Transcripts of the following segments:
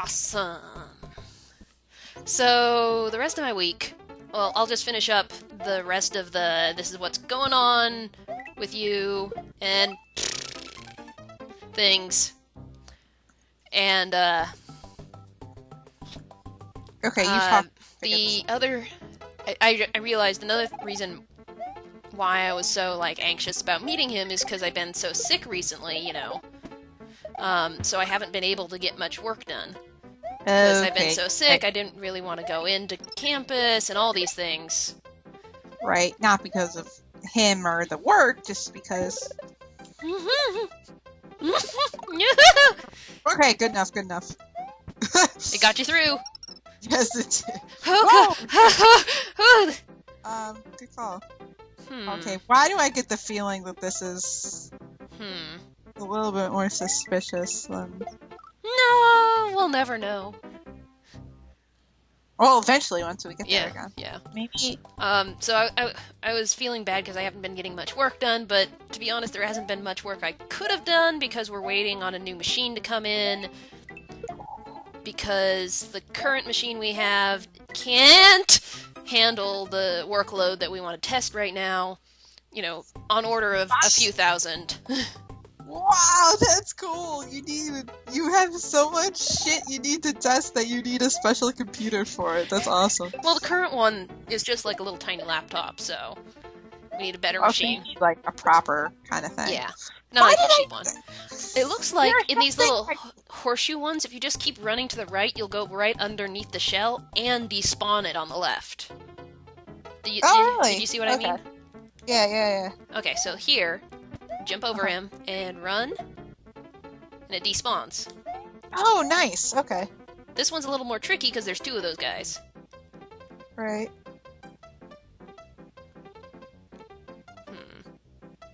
Awesome. So, the rest of my week, well, I'll just finish up the rest of the this is what's going on with you and things. And, Okay, you uh, talk. the other. I realized another reason why I was so, like, anxious about meeting him is because I've been so sick recently, so I haven't been able to get much work done. Because I've been Okay, so sick, I didn't really want to go into campus and all these things. right. Not because of him or the work, just because. Okay, good enough, good enough. It got you through. Yes, it did. Okay. Whoa! Good call. Hmm. Okay, why do I get the feeling that this is Hmm. a little bit more suspicious than... No, we'll never know. Well, eventually, once we get there Yeah, again. yeah. Maybe... So I was feeling bad because I haven't been getting much work done, but to be honest, there hasn't been much work I could have done because we're waiting on a new machine to come in. Because the current machine we have can't handle the workload that we want to test right now. On order of a few thousand. Wow, that's cool! You have so much shit you need to test that you need a special computer for it. That's awesome. Well, the current one is just like a little tiny laptop, so we need a better Also, you machine. need, like, a proper kind of thing. Yeah, not Why like did a cheap one. It looks like There's in these something little like- horseshoe ones, if you just keep running to the right, you'll go right underneath the shell and despawn it on the left. really? Did you see what I mean? Yeah. Okay, so here, jump over him and run, and it despawns. Oh, nice. Okay. This one's a little more tricky because there's two of those guys. Right.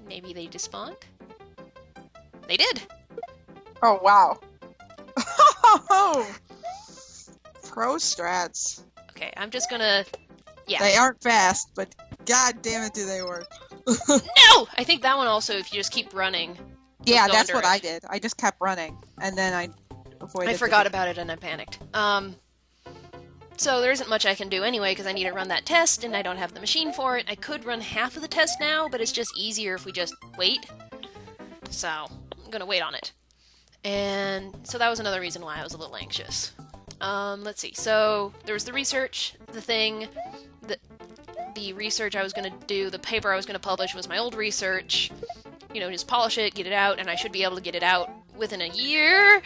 Maybe they despawned? They did! Oh, wow. Pro strats. Okay, I'm just gonna... Yeah. They aren't fast, but god damn it do they work. No! I think that one also, if you just keep running... Yeah, go that's under what it. I did. I just kept running, and then I avoided... I forgot about it and I panicked. So there isn't much I can do anyway because I need to run that test and I don't have the machine for it. I could run half of the test now, but it's just easier if we just wait. So I'm gonna wait on it. And so that was another reason why I was a little anxious. Let's see. So there was the research, the research I was gonna do, the paper I was gonna publish was my old research. Just polish it, get it out, and I should be able to get it out within a year.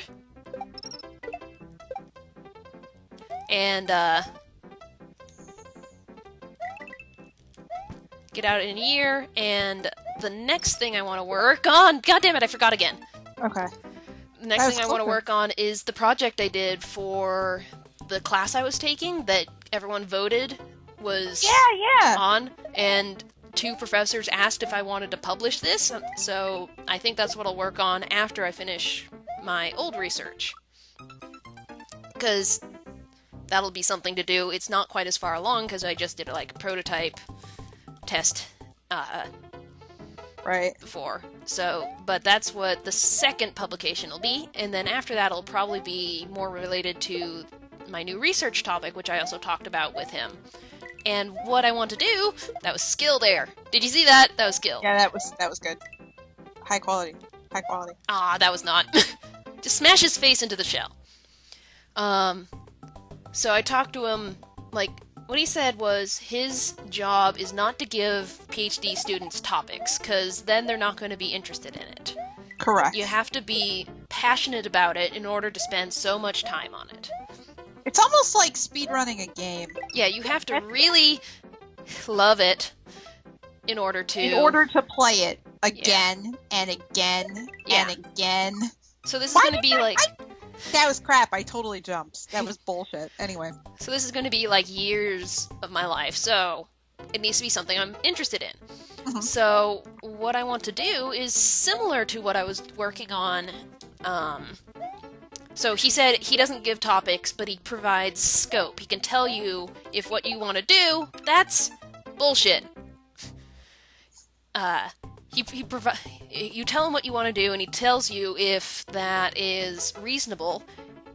And, get out in a year, and the next thing I want to work on... God damn it, I forgot again. Okay. The next thing I want to work on is the project I did for the class I was taking that everyone voted was Yeah. on, and two professors asked if I wanted to publish this, so I think that's what I'll work on after I finish my old research. Because that'll be something to do. It's not quite as far along because I just did a prototype test Right. before. But that's what the second publication will be, and then after that it'll probably be more related to my new research topic, which I also talked about with him. And what I want to do, that was skill there. Did you see that? That was skill. Yeah, that was good. High quality. High quality. Ah, that was not. Just smash his face into the shell. So I talked to him, what he said was his job is not to give PhD students topics, because then they're not going to be interested in it. Correct. You have to be passionate about it in order to spend so much time on it. It's almost like speedrunning a game. Yeah, you have to really love it in order to... In order to play it again and again Yeah. and again. So this is Why going to did be I- That was crap. I totally jumped. That was bullshit. Anyway. So this is going to be years of my life, so it needs to be something I'm interested in. Mhm. So what I want to do is similar to what I was working on. So he said he doesn't give topics, but he provides scope. He can tell you if what you want to do, that's bullshit. You tell him what you want to do, and he tells you if that is reasonable.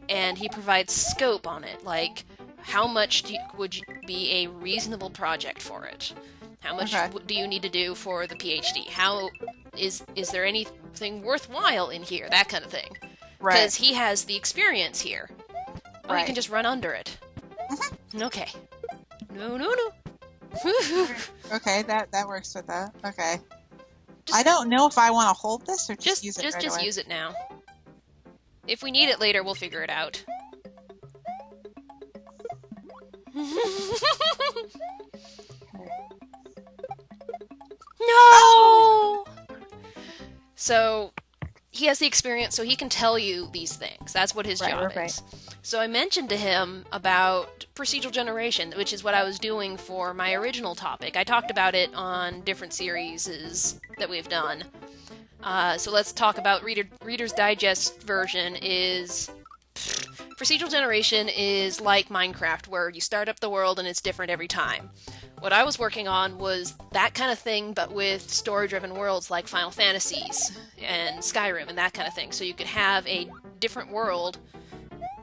and he provides scope on it, like how much would be a reasonable project for it? How much do you need to do for the PhD? How is there anything worthwhile in here? That kind of thing. Right. Because he has the experience here. Or you Right. can just run under it. Okay. No. Okay, that works with that. Okay. I don't know if I want to hold this or just use it right just away. use it now. If we need it later, we'll figure it out. No! So, he has the experience, so he can tell you these things. That's what his job is. So I mentioned to him about procedural generation, which is what I was doing for my original topic. I talked about it on different series that we've done. So let's talk about Reader's Digest version is... Procedural generation is like Minecraft, where you start up the world and it's different every time. What I was working on was that kind of thing, but with story-driven worlds like Final Fantasies and Skyrim and that kind of thing. So you could have a different world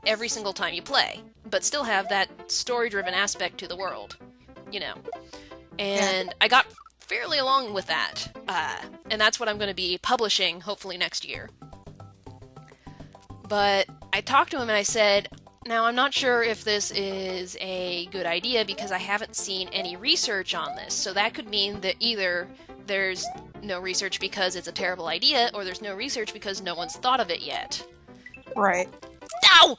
every single time you play, but still have that story-driven aspect to the world, you know. And I got fairly along with that, and that's what I'm going to be publishing, hopefully next year. But I talked to him and I said, now I'm not sure if this is a good idea because I haven't seen any research on this, so that could mean that either there's no research because it's a terrible idea, or there's no research because no one's thought of it yet. Right. Ow!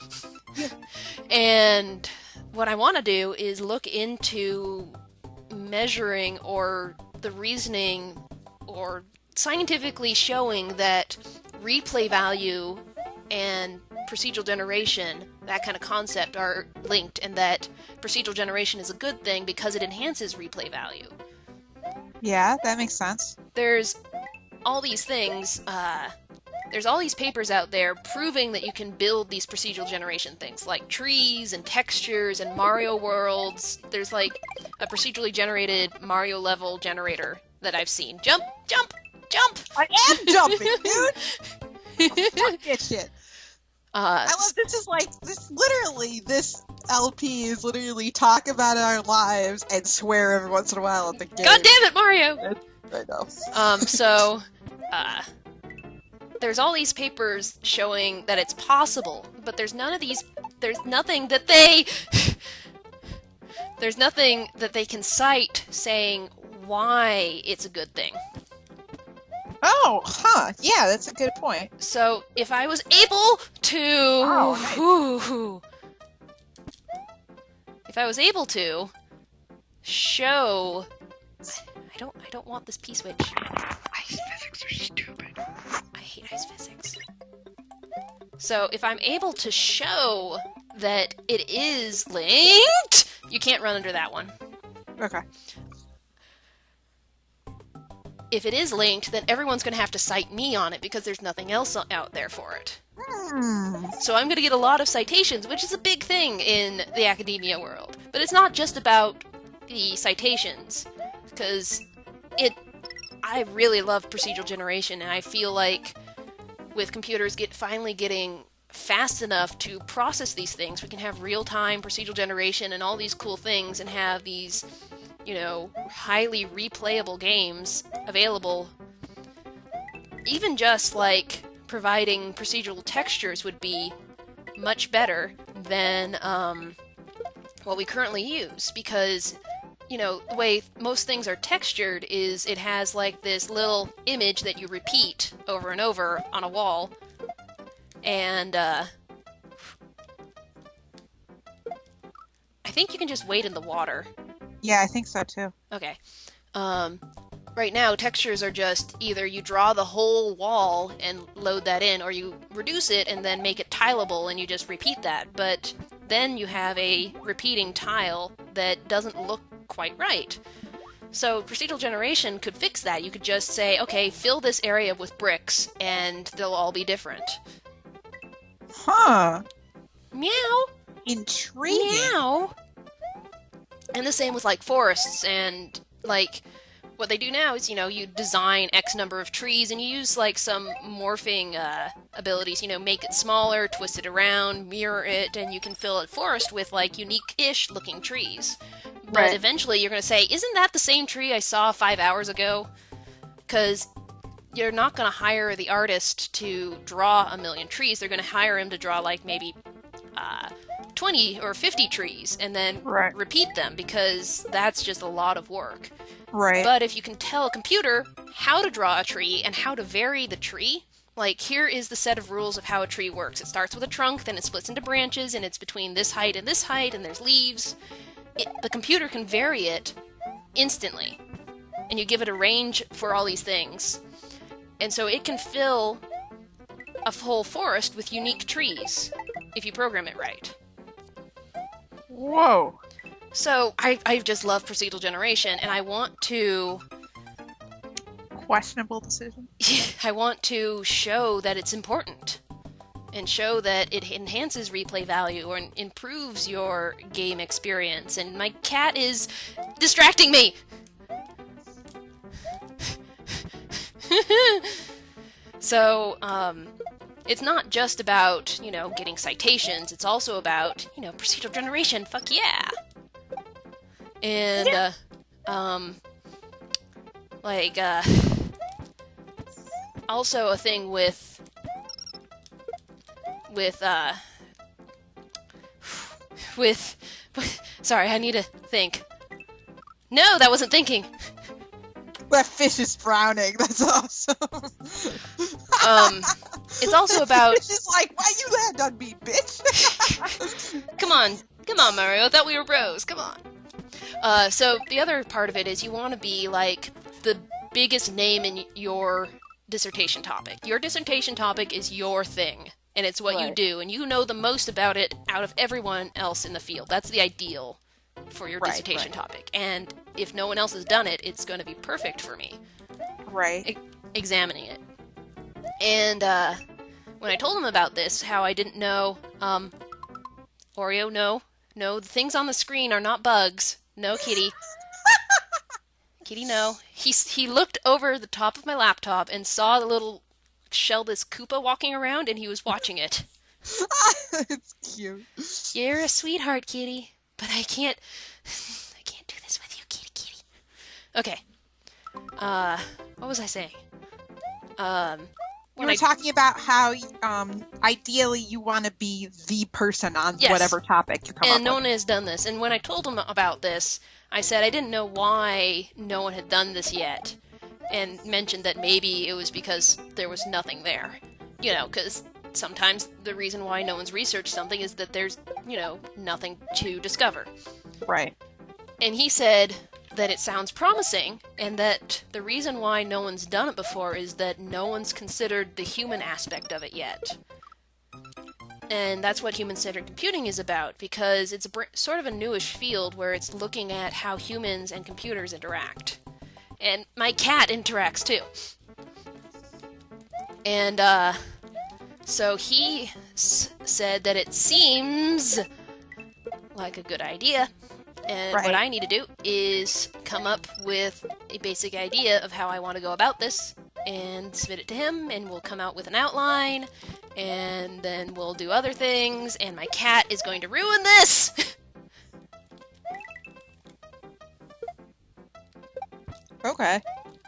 And what I want to do is look into measuring or the reasoning or scientifically showing that replay value and procedural generation, that kind of concept, are linked, and that procedural generation is a good thing because it enhances replay value. Yeah, that makes sense. There's all these things, there's all these papers out there proving that you can build these procedural generation things, like trees and textures and Mario worlds. There's like a procedurally generated Mario level generator that I've seen. Jump, jump, jump! I am jumping, dude! Oh, fuck that shit. I love this LP is literally talk about our lives and swear every once in a while at the game. God damn it, Mario! I know. So, there's all these papers showing that it's possible, but there's nothing that they can cite saying why it's a good thing. Oh, huh. Yeah, that's a good point. So, if I was able to... If I was able to show... I don't want this P-switch. Ice physics are stupid. I hate ice physics. So, if I'm able to show that it is linked... You can't run under that one. Okay. If it is linked, then everyone's going to have to cite me on it because there's nothing else out there for it. So I'm going to get a lot of citations, which is a big thing in the academia world. But it's not just about the citations, because I really love procedural generation, and I feel like with computers finally getting fast enough to process these things, we can have real-time procedural generation and all these cool things and have these, highly replayable games available. Even just, providing procedural textures would be much better than what we currently use, because, the way most things are textured is it has, this little image that you repeat over and over on a wall, and, I think you can just wait in the water. Yeah, I think so too. Okay. Right now, textures are just either you draw the whole wall and load that in, or you reduce it and then make it tileable and you just repeat that. But then you have a repeating tile that doesn't look quite right. So procedural generation could fix that. You could just say, okay, fill this area with bricks and they'll all be different. Huh. Meow. Intriguing. Meow. And the same with forests and what they do now is, you design X number of trees and you use like some morphing abilities, make it smaller, twist it around, mirror it, and you can fill a forest with like unique-ish looking trees. But Right. eventually you're going to say, isn't that the same tree I saw 5 hours ago? Because you're not going to hire the artist to draw a million trees. They're going to hire him to draw like maybe 20 or 50 trees and then Right. repeat them, because that's just a lot of work. Right. But if you can tell a computer how to draw a tree and how to vary the tree, like here is the set of rules of how a tree works. It starts with a trunk, then it splits into branches, and it's between this height, and there's leaves. The computer can vary it instantly. And you give it a range for all these things. And so it can fill a whole forest with unique trees if you program it right. Whoa. So I just love procedural generation, and I want to Questionable decision. show that it's important and show that it enhances replay value or improves your game experience. And my cat is distracting me. So, it's not just about, getting citations. It's also about, procedural generation. Fuck yeah. And, also a thing with, sorry, I need to think. No, that wasn't thinking. That fish is frowning. That's awesome. It's also about, Fish is like, why you land on me, bitch? come on, Mario, I thought we were bros, come on. So the other part of it is you want to be, like, the biggest name in your dissertation topic. Your dissertation topic is your thing, and it's what you Right. do, and you know the most about it out of everyone else in the field. That's the ideal for your Right, dissertation right. topic. And if no one else has done it, it's going to be perfect for me Right. examining it. And when I told him about this, how I didn't know, Oreo, no, the things on the screen are not bugs. No, Kitty. Kitty, no. He looked over the top of my laptop and saw the little shellless Koopa walking around, and he was watching it. It's cute. You're a sweetheart, Kitty, but I can't do this with you, Kitty. Okay. What was I saying? You were talking about how, ideally you want to be the person on Yes. whatever topic you come up And no with. one has done this. And when I told him about this, I said I didn't know why no one had done this yet, and mentioned that maybe it was because there was nothing there. Because sometimes the reason why no one's researched something is that there's, nothing to discover. Right. And he said that it sounds promising, and that the reason why no one's done it before is that no one's considered the human aspect of it yet. And that's what human-centered computing is about, because it's sort of a newish field where it's looking at how humans and computers interact. And my cat interacts too. And, so he said that it seems like a good idea. And Right. what I need to do is come up with a basic idea of how I want to go about this and submit it to him, and we'll come out with an outline, and then we'll do other things, and my cat is going to ruin this! Okay.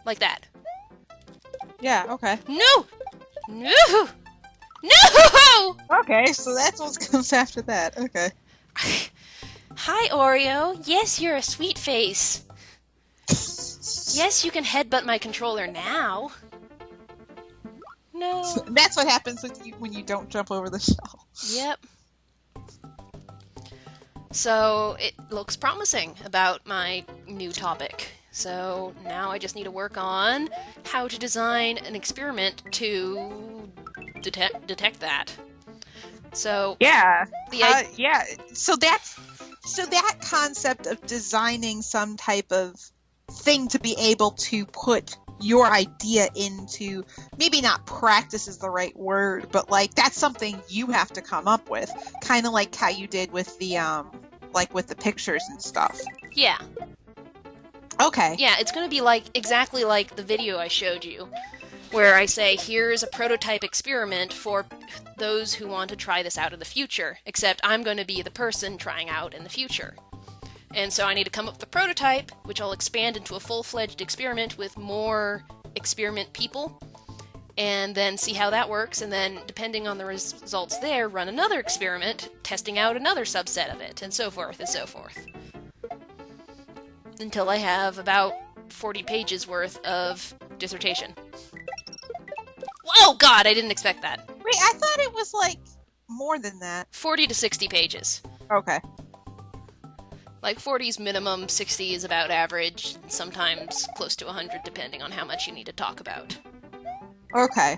Like that. Yeah, okay. No! No! No! Okay, so that's what comes after that. Okay. Hi, Oreo. Yes, you're a sweet face. Yes, you can headbutt my controller now. No. That's what happens with you when you don't jump over the shell. Yep. So it looks promising about my new topic. So now I just need to work on how to design an experiment to detect that. So Yeah. the Yeah. So that concept of designing some type of thing to be able to put your idea into, maybe not practice is the right word, but like that's something you have to come up with, kind of like how you did with the with the pictures and stuff. yeah. Okay. Yeah, it's going to be like exactly like the video I showed you, where I say, here's a prototype experiment for those who want to try this out in the future, except I'm going to be the person trying out in the future. And so I need to come up with a prototype, which I'll expand into a full-fledged experiment with more experiment people, and then see how that works, and then, depending on the results there, run another experiment, testing out another subset of it, and so forth, and so forth. Until I have about 40 pages worth of dissertation. Oh god, I didn't expect that. Wait, I thought it was like more than that. 40 to 60 pages. Okay. Like 40 is minimum, 60 is about average, and sometimes close to 100 depending on how much you need to talk about. Okay.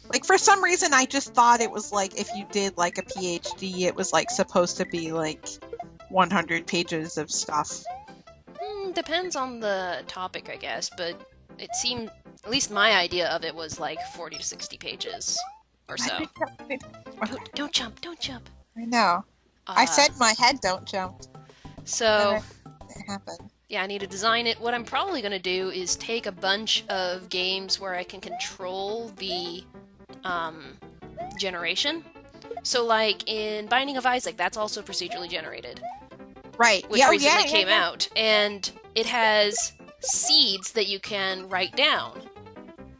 Like, for some reason, I just thought it was like, if you did like a PhD, it was like supposed to be like 100 pages of stuff. Depends on the topic, I guess, but it seemed, at least my idea of it was like 40 to 60 pages or so. Don't jump, don't jump. I know. I said in my head, don't jump. So, it happened. Yeah, I need to design it. What I'm probably going to do is take a bunch of games where I can control the generation. So, like in Binding of Isaac, that's also procedurally generated. Right. Which recently came out. And it has seeds that you can write down.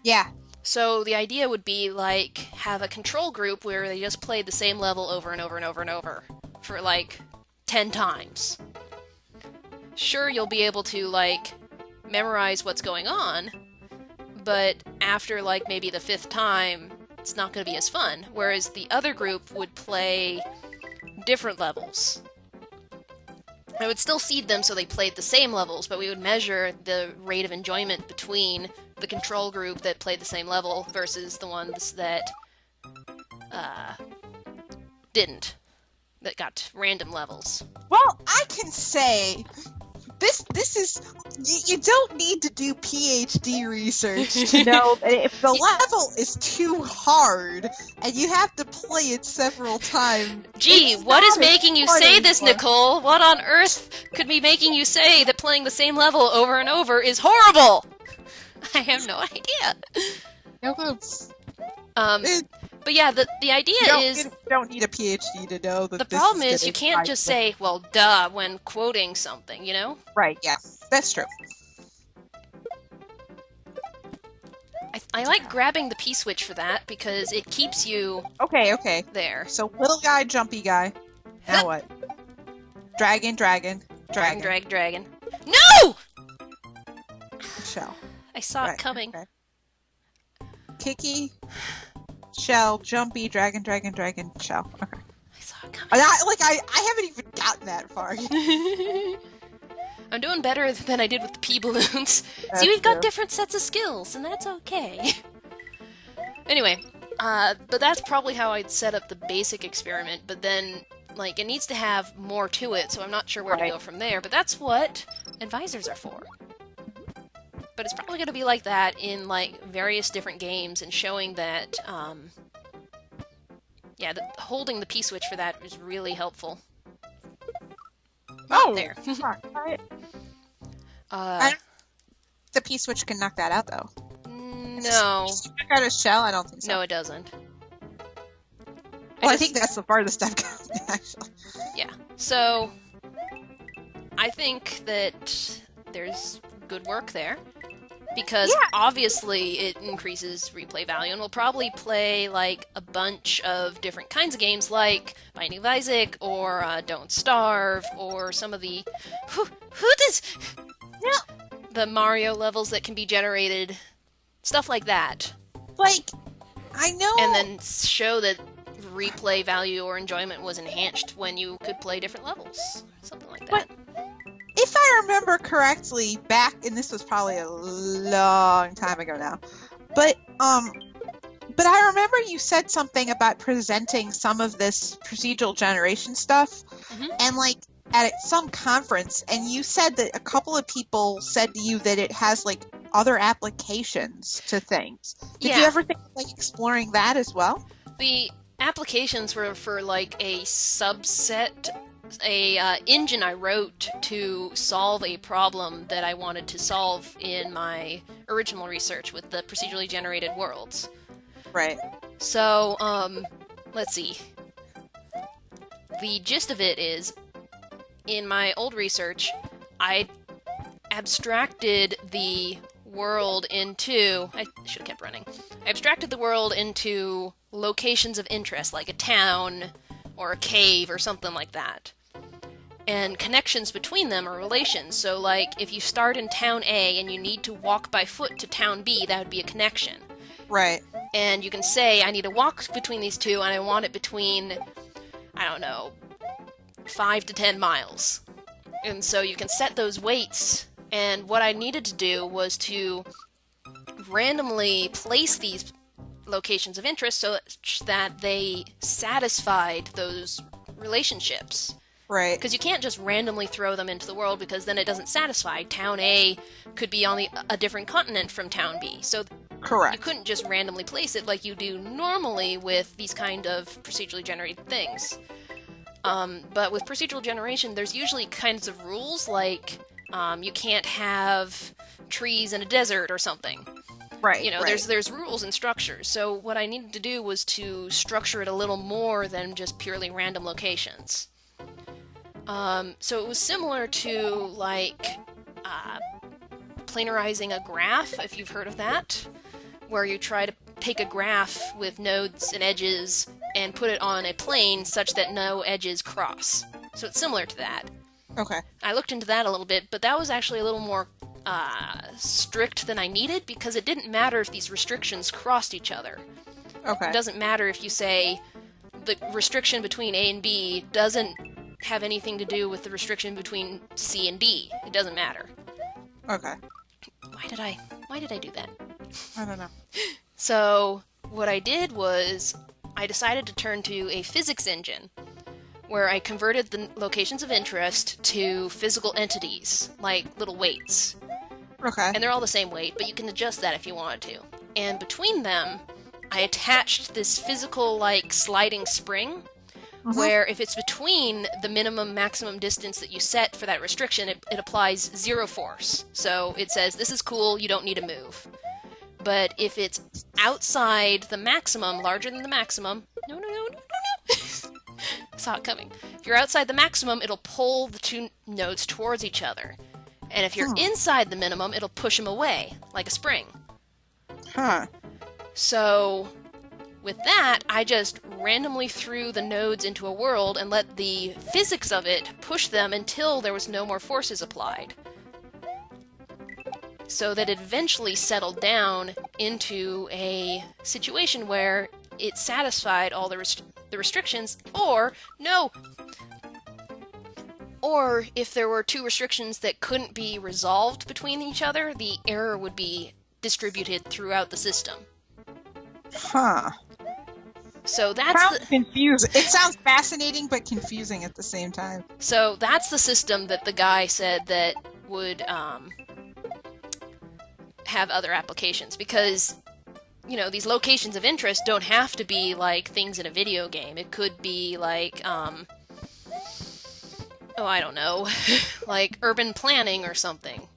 Yeah. So the idea would be, like, have a control group where they just play the same level over and over and over and over for, like, 10 times. Sure, you'll be able to, like, memorize what's going on, but after, like, maybe the 5th time, it's not going to be as fun. Whereas the other group would play different levels. I would still seed them so they played the same levels, but we would measure the rate of enjoyment between the control group that played the same level versus the ones that didn't, that got random levels. Well, I can say this is you don't need to do PhD research to know that if the level is too hard and you have to play it several times. Gee, what is making you say this, Nicole? What on earth could be making you say that playing the same level over and over is horrible? I have no idea. No clue. But yeah, the idea is... You don't need a PhD to know that the problem is you can't just say, well, duh, when quoting something, you know? Right, yeah. That's true. I like grabbing the P-switch for that, because it keeps you... Okay. there. So, little guy, jumpy guy. Now what? Dragon. Drag. No! Shell. I saw it coming. Okay. Kicky, shell, jumpy, dragon, shell. Okay. I saw it coming. I haven't even gotten that far. I'm doing better than I did with the pea balloons. That's See, we've got true. different sets of skills, and that's okay. Anyway, but that's probably how I'd set up the basic experiment, but then, like, it needs to have more to it, so I'm not sure where to go from there, but that's what advisors are for. But it's probably going to be like that in, like, various different games, and showing that, holding the P-switch for that is really helpful. Oh, there. The P-switch can knock that out, though. No. Knock out a shell? I don't think so. No, it doesn't. Well, I think that's the farthest I've gotten, actually. Yeah. So, I think that there's good work there. Because obviously it increases replay value, and we'll probably play like a bunch of different kinds of games like Binding of Isaac or Don't Starve or some of the the Mario levels that can be generated, stuff like that. Like, I know, and then show that replay value or enjoyment was enhanced when you could play different levels, something like that. If I remember correctly, and this was probably a long time ago now, but I remember you said something about presenting some of this procedural generation stuff, and like at some conference, and you said that a couple of people said to you that it has like other applications to things. Did you ever think of like exploring that as well? The applications were for like a subset engine I wrote to solve a problem that I wanted to solve in my original research with the procedurally generated worlds. Right. So, let's see. The gist of it is, in my old research, I abstracted the world into... I should have kept running. I abstracted the world into locations of interest, like a town or a cave or something like that. And connections between them are relations. So, like, if you start in town A and you need to walk by foot to town B, that would be a connection. Right. And you can say, I need to walk between these two, and I want it between, I don't know, 5 to 10 miles. And so you can set those weights, and what I needed to do was to randomly place these locations of interest so that they satisfied those relationships. Right. Because you can't just randomly throw them into the world, because then it doesn't satisfy. Town A could be on a different continent from Town B. So Correct. you couldn't just randomly place it like you do normally with these kind of procedurally generated things. But with procedural generation, there's usually kinds of rules, like you can't have trees in a desert or something. Right. You know, right. there's rules and structures. So what I needed to do was to structure it a little more than just purely random locations. So it was similar to, like, planarizing a graph, if you've heard of that, where you try to take a graph with nodes and edges and put it on a plane such that no edges cross. So it's similar to that. Okay. I looked into that a little bit, but that was actually a little more strict than I needed, because it didn't matter if these restrictions crossed each other. Okay. It doesn't matter if you say the restriction between A and B doesn't have anything to do with the restriction between C and D. It doesn't matter. Okay. Why did I do that? I don't know. So what I did was I decided to turn to a physics engine where I converted the locations of interest to physical entities, like little weights. Okay. And they're all the same weight, but you can adjust that if you wanted to. And between them, I attached this physical, like, sliding spring, where if it's between the minimum maximum distance that you set for that restriction, it applies 0 force. So it says, this is cool, you don't need to move. But if it's outside the maximum, larger than the maximum, no. Saw it coming. If you're outside the maximum, it'll pull the two nodes towards each other. And if you're inside the minimum, it'll push them away, like a spring. Huh. So with that, I just randomly threw the nodes into a world and let the physics of it push them until there was no more forces applied. So that it eventually settled down into a situation where it satisfied all the restrictions, or if there were two restrictions that couldn't be resolved between each other, the error would be distributed throughout the system. Huh. So that's Sounds confusing. It sounds fascinating, but confusing at the same time. So that's the system that the guy said that would have other applications, because, you know, these locations of interest don't have to be like things in a video game. It could be like, I don't know, like urban planning or something,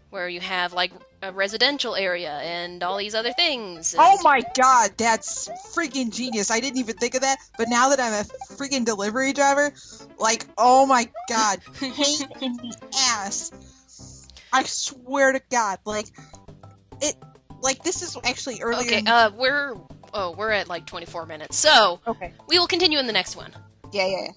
where you have like a residential area and all these other things. And... Oh my god, that's freaking genius. I didn't even think of that, but now that I'm a freaking delivery driver, like, oh my god, pain in the ass. I swear to god, like, this is actually earlier. Okay, we're at like 24 minutes, so okay. We will continue in the next one. Yeah.